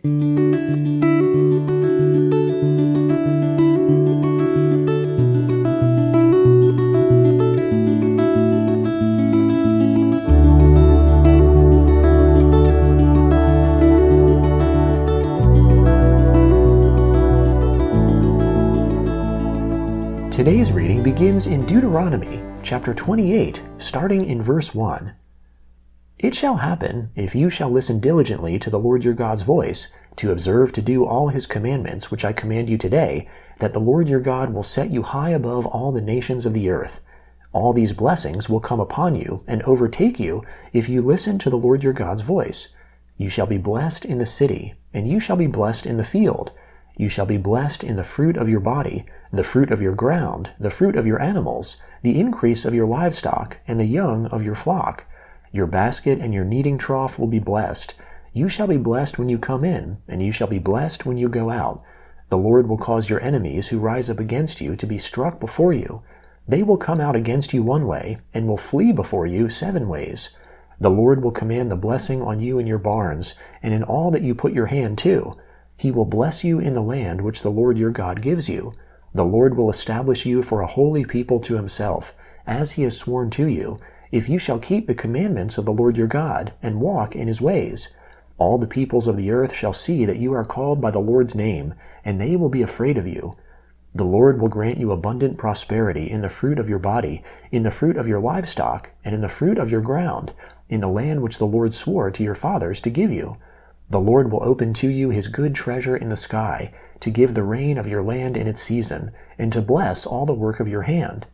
Today's reading begins in Deuteronomy, chapter 28, starting in verse 1. It shall happen, if you shall listen diligently to the Lord your God's voice, to observe to do all his commandments which I command you today, that the Lord your God will set you high above all the nations of the earth. All these blessings will come upon you and overtake you if you listen to the Lord your God's voice. You shall be blessed in the city, and you shall be blessed in the field. You shall be blessed in the fruit of your body, the fruit of your ground, the fruit of your animals, the increase of your livestock, and the young of your flock. Your basket and your kneading trough will be blessed. You shall be blessed when you come in, and you shall be blessed when you go out. The Lord will cause your enemies who rise up against you to be struck before you. They will come out against you one way, and will flee before you 7 ways. The Lord will command the blessing on you in your barns, and in all that you put your hand to. He will bless you in the land which the Lord your God gives you. The Lord will establish you for a holy people to himself, as he has sworn to you, if you shall keep the commandments of the Lord your God, and walk in his ways. All the peoples of the earth shall see that you are called by the Lord's name, and they will be afraid of you. The Lord will grant you abundant prosperity in the fruit of your body, in the fruit of your livestock, and in the fruit of your ground, in the land which the Lord swore to your fathers to give you. The Lord will open to you his good treasure in the sky, to give the rain of your land in its season, and to bless all the work of your hand.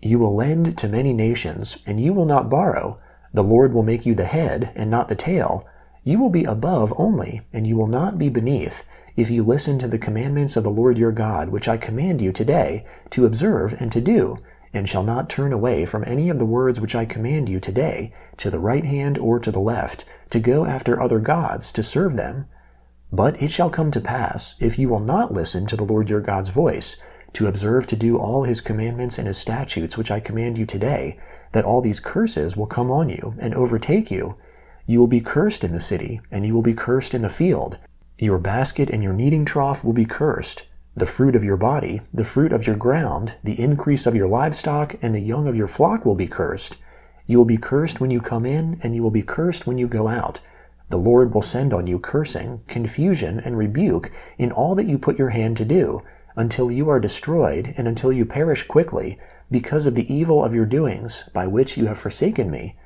You will lend to many nations, and you will not borrow. The Lord will make you the head and not the tail. You will be above only, and you will not be beneath, if you listen to the commandments of the Lord your God, which I command you today, to observe and to do, and shall not turn away from any of the words which I command you today, to the right hand or to the left, to go after other gods to serve them. But it shall come to pass, if you will not listen to the Lord your God's voice, to observe to do all his commandments and his statutes which I command you today, that all these curses will come on you and overtake you. You will be cursed in the city, and you will be cursed in the field. Your basket and your kneading trough will be cursed. The fruit of your body, the fruit of your ground, the increase of your livestock, and the young of your flock will be cursed. You will be cursed when you come in, and you will be cursed when you go out. The Lord will send on you cursing, confusion, and rebuke in all that you put your hand to do, until you are destroyed, and until you perish quickly, because of the evil of your doings, by which you have forsaken me.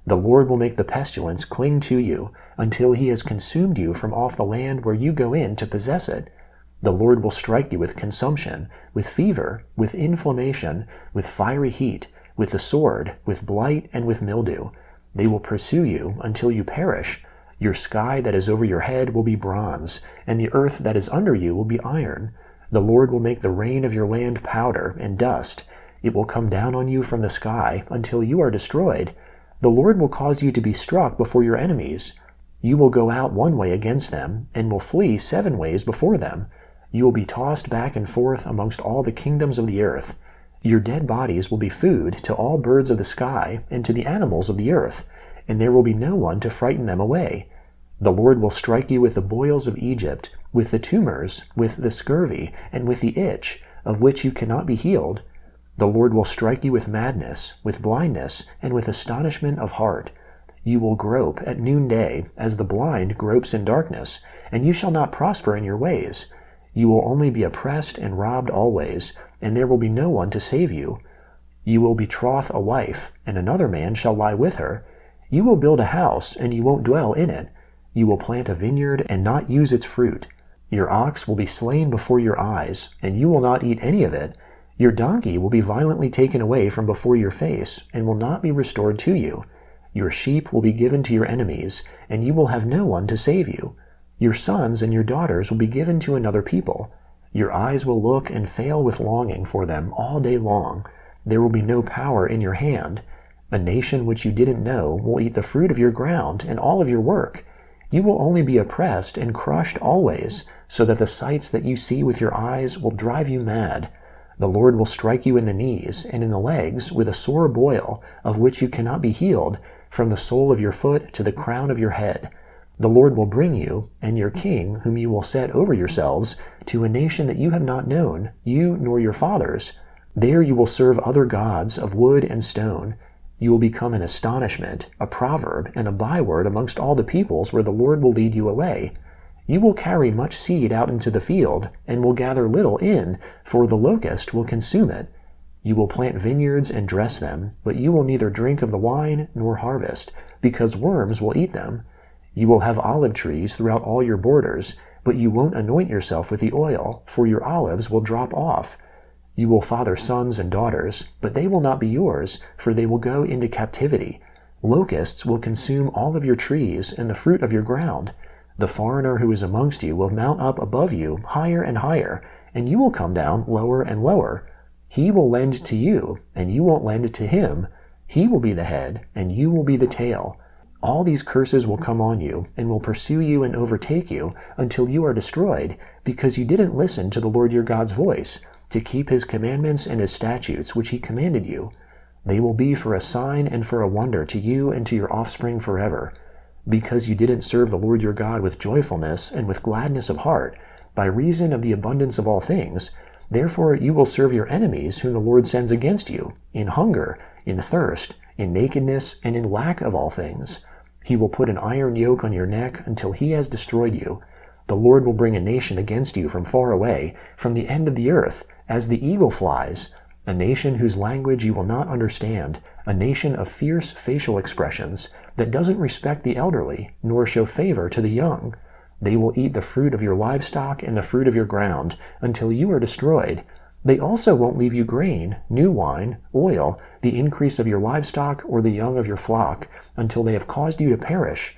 The Lord will make the pestilence cling to you, until he has consumed you from off the land where you go in to possess it. The Lord will strike you with consumption, with fever, with inflammation, with fiery heat, with the sword, with blight, and with mildew. They will pursue you until you perish. Your sky that is over your head will be bronze, and the earth that is under you will be iron. The Lord will make the rain of your land powder and dust. It will come down on you from the sky until you are destroyed. The Lord will cause you to be struck before your enemies. You will go out one way against them, and will flee 7 ways before them. You will be tossed back and forth amongst all the kingdoms of the earth. Your dead bodies will be food to all birds of the sky and to the animals of the earth, and there will be no one to frighten them away. The Lord will strike you with the boils of Egypt, with the tumors, with the scurvy, and with the itch, of which you cannot be healed. The Lord will strike you with madness, with blindness, and with astonishment of heart. You will grope at noonday, as the blind gropes in darkness, and you shall not prosper in your ways. You will only be oppressed and robbed always, and there will be no one to save you. You will betroth a wife, and another man shall lie with her. You will build a house, and you won't dwell in it. You will plant a vineyard and not use its fruit. Your ox will be slain before your eyes, and you will not eat any of it. Your donkey will be violently taken away from before your face, and will not be restored to you. Your sheep will be given to your enemies, and you will have no one to save you. Your sons and your daughters will be given to another people. Your eyes will look and fail with longing for them all day long. There will be no power in your hand. A nation which you didn't know will eat the fruit of your ground and all of your work. You will only be oppressed and crushed always, so that the sights that you see with your eyes will drive you mad. The Lord will strike you in the knees and in the legs with a sore boil, of which you cannot be healed, from the sole of your foot to the crown of your head. The Lord will bring you, and your king, whom you will set over yourselves, to a nation that you have not known, you nor your fathers. There you will serve other gods of wood and stone. You will become an astonishment, a proverb, and a byword amongst all the peoples where the Lord will lead you away. You will carry much seed out into the field, and will gather little in, for the locust will consume it. You will plant vineyards and dress them, but you will neither drink of the wine nor harvest, because worms will eat them. You will have olive trees throughout all your borders, but you won't anoint yourself with the oil, for your olives will drop off. You will father sons and daughters, but they will not be yours, for they will go into captivity. Locusts will consume all of your trees and the fruit of your ground. The foreigner who is amongst you will mount up above you higher and higher, and you will come down lower and lower. He will lend to you, and you won't lend to him. He will be the head, and you will be the tail. All these curses will come on you, and will pursue you and overtake you, until you are destroyed, because you didn't listen to the Lord your God's voice, to keep his commandments and his statutes which he commanded you. They will be for a sign and for a wonder to you and to your offspring forever. Because you didn't serve the Lord your God with joyfulness and with gladness of heart, by reason of the abundance of all things, therefore you will serve your enemies whom the Lord sends against you, in hunger, in thirst, in nakedness, and in lack of all things. He will put an iron yoke on your neck until he has destroyed you. The Lord will bring a nation against you from far away, from the end of the earth, as the eagle flies, a nation whose language you will not understand, a nation of fierce facial expressions, that doesn't respect the elderly, nor show favor to the young. They will eat the fruit of your livestock and the fruit of your ground, until you are destroyed. They also won't leave you grain, new wine, oil, the increase of your livestock, or the young of your flock, until they have caused you to perish.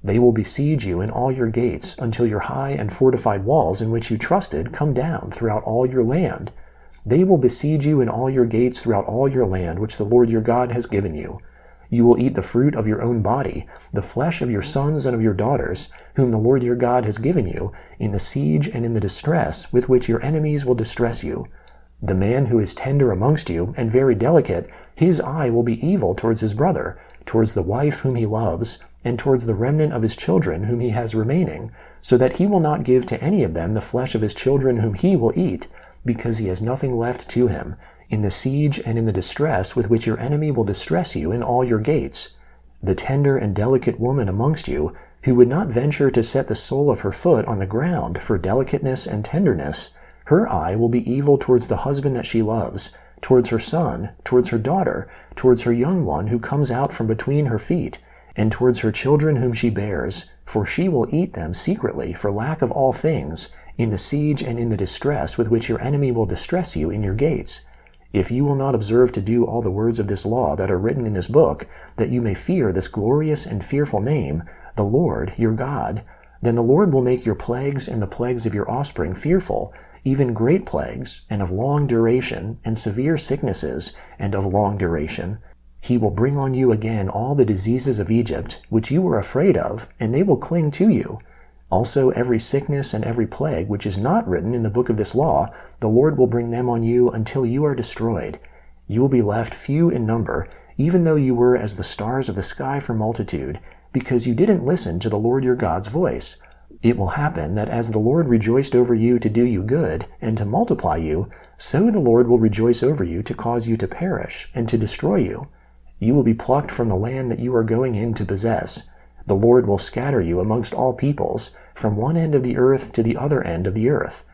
They will besiege you in all your gates, until your high and fortified walls in which you trusted come down throughout all your land. They will besiege you in all your gates throughout all your land which the Lord your God has given you. You will eat the fruit of your own body, the flesh of your sons and of your daughters, whom the Lord your God has given you, in the siege and in the distress with which your enemies will distress you. The man who is tender amongst you and very delicate, his eye will be evil towards his brother, towards the wife whom he loves, and towards the remnant of his children whom he has remaining, so that he will not give to any of them the flesh of his children whom he will eat, because he has nothing left to him, in the siege and in the distress with which your enemy will distress you in all your gates. The tender and delicate woman amongst you, who would not venture to set the sole of her foot on the ground for delicateness and tenderness, her eye will be evil towards the husband that she loves, towards her son, towards her daughter, towards her young one who comes out from between her feet, and towards her children whom she bears, for she will eat them secretly for lack of all things, in the siege and in the distress with which your enemy will distress you in your gates. If you will not observe to do all the words of this law that are written in this book, that you may fear this glorious and fearful name, the Lord your God, then the Lord will make your plagues and the plagues of your offspring fearful, even great plagues, and of long duration, and severe sicknesses, and of long duration. He will bring on you again all the diseases of Egypt, which you were afraid of, and they will cling to you. Also every sickness and every plague which is not written in the book of this law, the Lord will bring them on you until you are destroyed. You will be left few in number, even though you were as the stars of the sky for multitude, because you didn't listen to the Lord your God's voice. It will happen that as the Lord rejoiced over you to do you good, and to multiply you, so the Lord will rejoice over you to cause you to perish, and to destroy you. You will be plucked from the land that you are going in to possess. The Lord will scatter you amongst all peoples, from one end of the earth to the other end of the earth.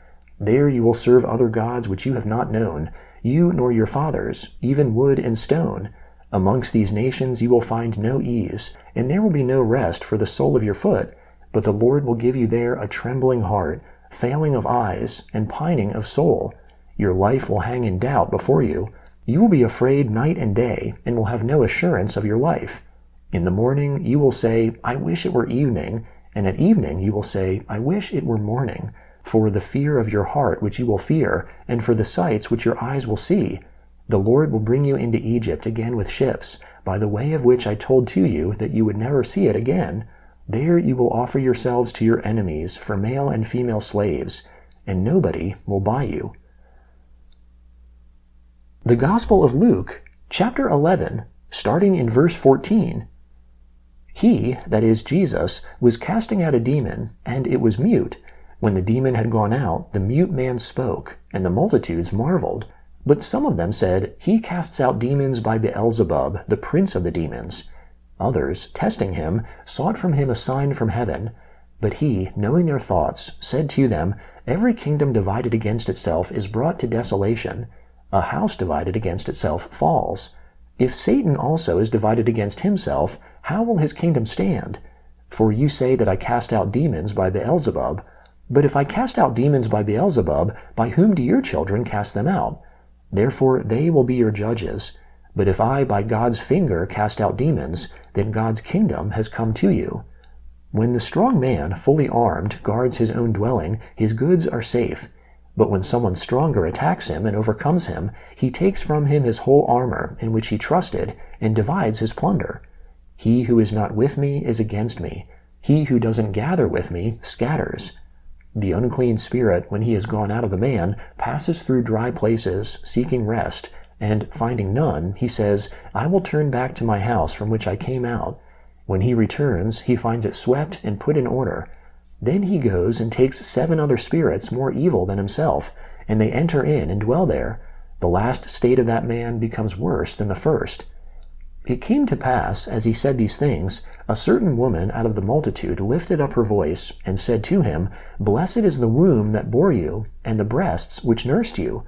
There you will serve other gods which you have not known, you nor your fathers, even wood and stone. Amongst these nations you will find no ease, and there will be no rest for the sole of your foot, but the Lord will give you there a trembling heart, failing of eyes, and pining of soul. Your life will hang in doubt before you. You will be afraid night and day, and will have no assurance of your life. In the morning you will say, I wish it were evening, and at evening you will say, I wish it were morning, for the fear of your heart which you will fear, and for the sights which your eyes will see. The Lord will bring you into Egypt again with ships, by the way of which I told to you that you would never see it again. There you will offer yourselves to your enemies for male and female slaves, and nobody will buy you. The Gospel of Luke, chapter 11, starting in verse 14. He, that is Jesus, was casting out a demon, and it was mute. When the demon had gone out, the mute man spoke, and the multitudes marveled. But some of them said, He casts out demons by Beelzebub, the prince of the demons. Others, testing him, sought from him a sign from heaven. But he, knowing their thoughts, said to them, Every kingdom divided against itself is brought to desolation. A house divided against itself falls. If Satan also is divided against himself, how will his kingdom stand? For you say that I cast out demons by Beelzebub. But if I cast out demons by Beelzebub, by whom do your children cast them out? Therefore they will be your judges. But if I by God's finger cast out demons, then God's kingdom has come to you. When the strong man, fully armed, guards his own dwelling, his goods are safe. But when someone stronger attacks him and overcomes him, he takes from him his whole armor, in which he trusted, and divides his plunder. He who is not with me is against me. He who doesn't gather with me scatters. The unclean spirit, when he has gone out of the man, passes through dry places, seeking rest, and, finding none, he says, I will turn back to my house from which I came out. When he returns, he finds it swept and put in order. Then he goes and takes 7 other spirits more evil than himself, and they enter in and dwell there. The last state of that man becomes worse than the first. It came to pass, as he said these things, a certain woman out of the multitude lifted up her voice, and said to him, Blessed is the womb that bore you, and the breasts which nursed you.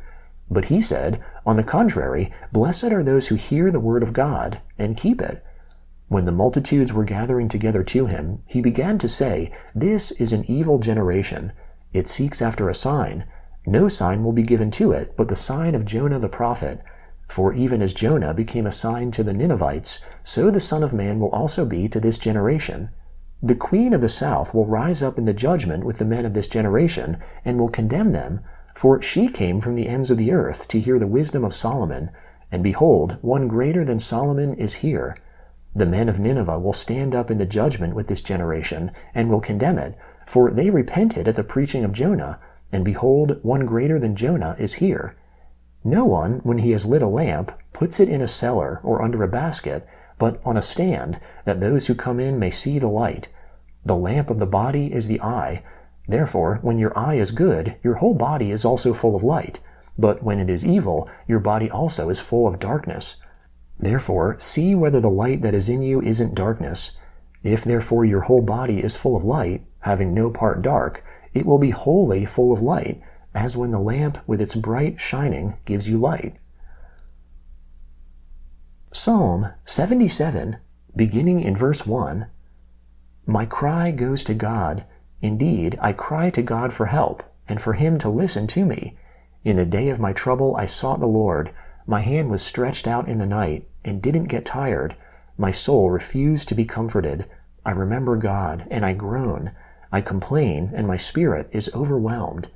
But he said, On the contrary, blessed are those who hear the word of God, and keep it. When the multitudes were gathering together to him, he began to say, This is an evil generation. It seeks after a sign. No sign will be given to it, but the sign of Jonah the prophet. For even as Jonah became a sign to the Ninevites, so the Son of Man will also be to this generation. The queen of the south will rise up in the judgment with the men of this generation, and will condemn them, for she came from the ends of the earth to hear the wisdom of Solomon, and behold, one greater than Solomon is here. The men of Nineveh will stand up in the judgment with this generation, and will condemn it, for they repented at the preaching of Jonah, and behold, one greater than Jonah is here. No one, when he has lit a lamp, puts it in a cellar or under a basket, but on a stand, that those who come in may see the light. The lamp of the body is the eye. Therefore, when your eye is good, your whole body is also full of light. But when it is evil, your body also is full of darkness. Therefore, see whether the light that is in you isn't darkness. If therefore your whole body is full of light, having no part dark, it will be wholly full of light, as when the lamp with its bright shining gives you light. Psalm 77, beginning in verse 1. My cry goes to God. Indeed, I cry to God for help, and for him to listen to me. In the day of my trouble I sought the Lord. My hand was stretched out in the night, and didn't get tired. My soul refused to be comforted. I remember God, and I groan. I complain, and my spirit is overwhelmed.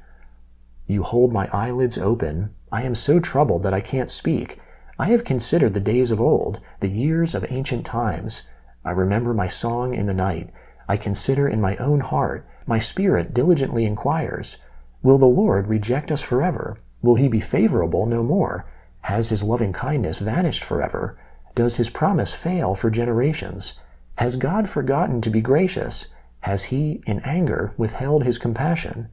You hold my eyelids open. I am so troubled that I can't speak. I have considered the days of old, the years of ancient times. I remember my song in the night. I consider in my own heart. My spirit diligently inquires. Will the Lord reject us forever? Will he be favorable no more? Has his loving kindness vanished forever? Does his promise fail for generations? Has God forgotten to be gracious? Has he, in anger, withheld his compassion?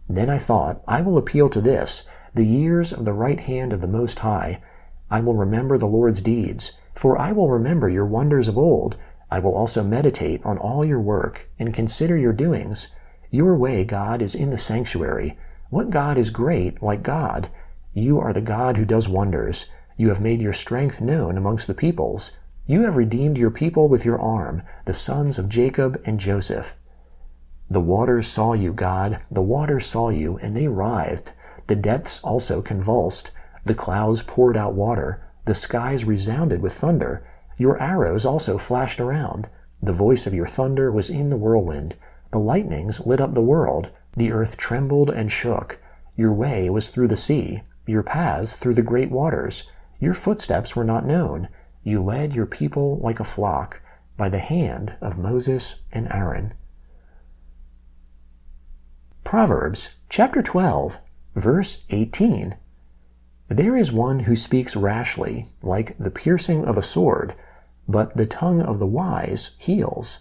Then I thought, I will appeal to this, the years of the right hand of the Most High. I will remember the Lord's deeds, for I will remember your wonders of old. I will also meditate on all your work, and consider your doings. Your way, God, is in the sanctuary. What God is great like God? You are the God who does wonders. You have made your strength known amongst the peoples. You have redeemed your people with your arm, the sons of Jacob and Joseph. The waters saw you, God, the waters saw you, and they writhed. The depths also convulsed. The clouds poured out water. The skies resounded with thunder. Your arrows also flashed around. The voice of your thunder was in the whirlwind. The lightnings lit up the world. The earth trembled and shook. Your way was through the sea, your paths through the great waters. Your footsteps were not known. You led your people like a flock, by the hand of Moses and Aaron. Proverbs chapter 12, verse 18. There is one who speaks rashly, like the piercing of a sword. but the tongue of the wise heals.